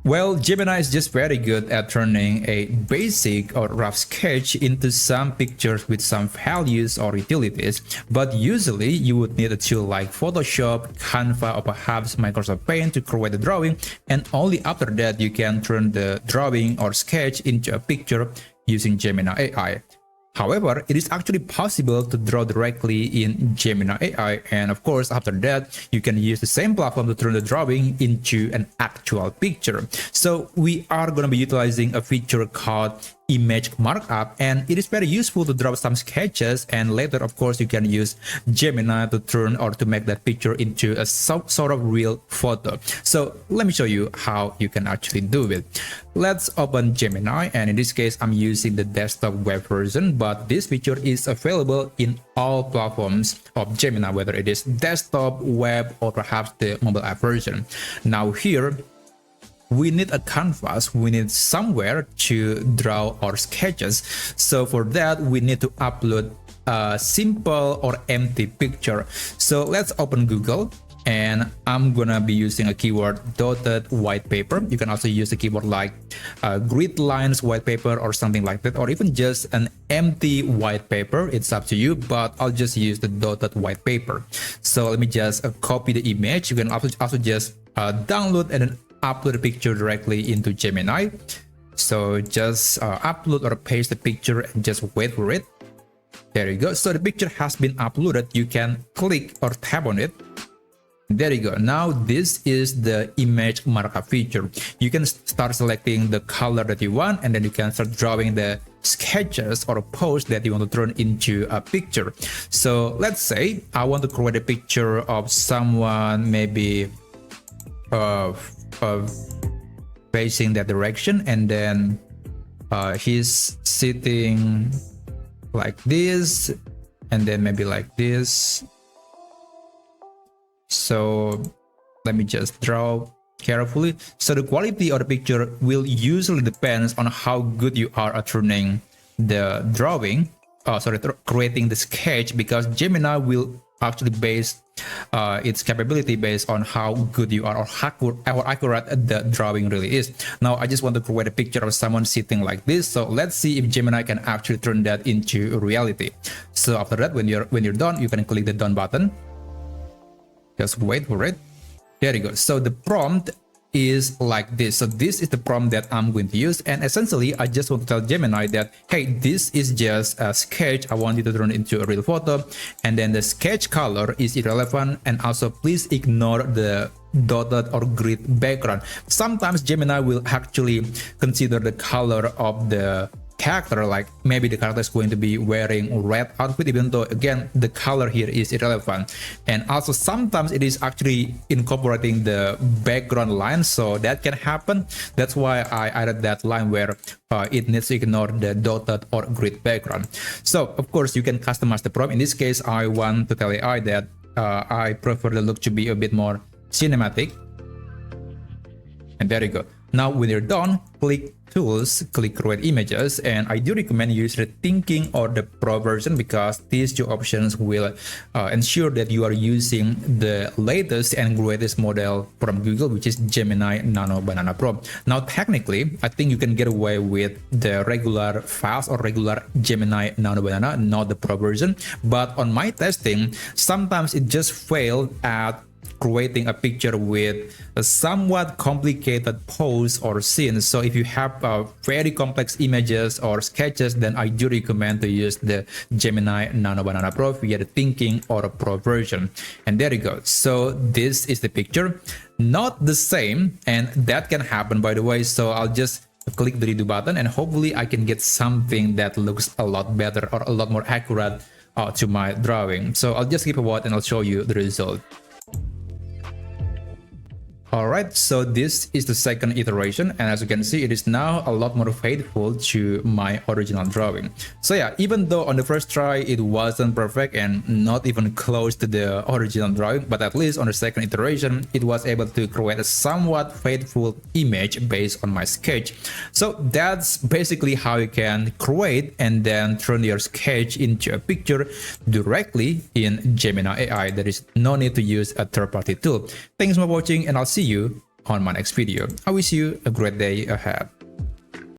Well, Gemini is just very good at turning a basic or rough sketch into some pictures with some values or utilities, but usually you would need a tool like Photoshop, Canva, or perhaps Microsoft Paint to create the drawing, and only after that you can turn the drawing or sketch into a picture using Gemini AI. However, it is actually possible to draw directly in Gemini AI, and of course, after that, you can use the same platform to turn the drawing into an actual picture. So we are going to be utilizing a feature called image markup, and it is very useful to draw some sketches, and later of course you can use Gemini to turn or to make that picture into a sort of real photo. So let me show you how you can actually do it. Let's open Gemini, and in this case I'm using the desktop web version, but this feature is available in all platforms of Gemini, whether it is desktop, web, or perhaps the mobile app version. Now here we need a canvas, we need somewhere to draw our sketches. So for that we need to upload a simple or empty picture. So let's open Google, and I'm gonna be using a keyword dotted white paper. You can also use a keyword like grid lines white paper or something like that, or even just an empty white paper. It's up to you, but I'll just use the dotted white paper. So let me just copy the image. You can also just download and then upload the picture directly into Gemini. So just upload or paste the picture and just wait for it. There you go. So the picture has been uploaded. You can click or tap on it. There you go. Now this is the image markup feature. You can start selecting the color that you want, and then you can start drawing the sketches or a post that you want to turn into a picture. So let's say I want to create a picture of someone maybe facing that direction, and then he's sitting like this, and then maybe like this. So let me just draw carefully. So the quality of the picture will usually depends on how good you are at turning the drawing, creating the sketch, because Gemini will actually base its capability based on how good you are or how accurate the drawing really is. Now I just want to create a picture of someone sitting like this, so let's see if Gemini can actually turn that into reality. So after that, when you're done, you can click the done button. Just wait for it. There you go. So the prompt is like this. So this is the prompt that I'm going to use, and essentially I just want to tell Gemini that, hey, this is just a sketch, I want you to turn it into a real photo, and then the sketch color is irrelevant, and also please ignore the dotted or grid background. Sometimes Gemini will actually consider the color of the character, like maybe the character is going to be wearing red outfit, even though again the color here is irrelevant. And also sometimes it is actually incorporating the background line, so that can happen. That's why I added that line where it needs to ignore the dotted or grid background. So of course you can customize the prompt. In this case I want to tell AI that I prefer the look to be a bit more cinematic, and there you go. Now when you're done, click tools, click create images, and I do recommend you use the thinking or the pro version, because these two options will ensure that you are using the latest and greatest model from Google, which is Gemini Nano Banana Pro. Now technically I think you can get away with the regular fast or regular Gemini Nano Banana, not the pro version, but on my testing sometimes it just failed at creating a picture with a somewhat complicated pose or scenes. So if you have very complex images or sketches, then I do recommend to use the Gemini Nano Banana Pro via the thinking or a pro version. And there you go. So this is the picture, not the same, and that can happen, by the way. So I'll just click the redo button, and hopefully I can get something that looks a lot better or a lot more accurate to my drawing. So I'll just give a while and I'll show you the result. Alright, so this is the second iteration, and as you can see, it is now a lot more faithful to my original drawing. So yeah, even though on the first try it wasn't perfect and not even close to the original drawing, but at least on the second iteration it was able to create a somewhat faithful image based on my sketch. So that's basically how you can create and then turn your sketch into a picture directly in Gemini AI. There is no need to use a third-party tool. Thanks for watching, and I'll see you on my next video. I wish you a great day ahead.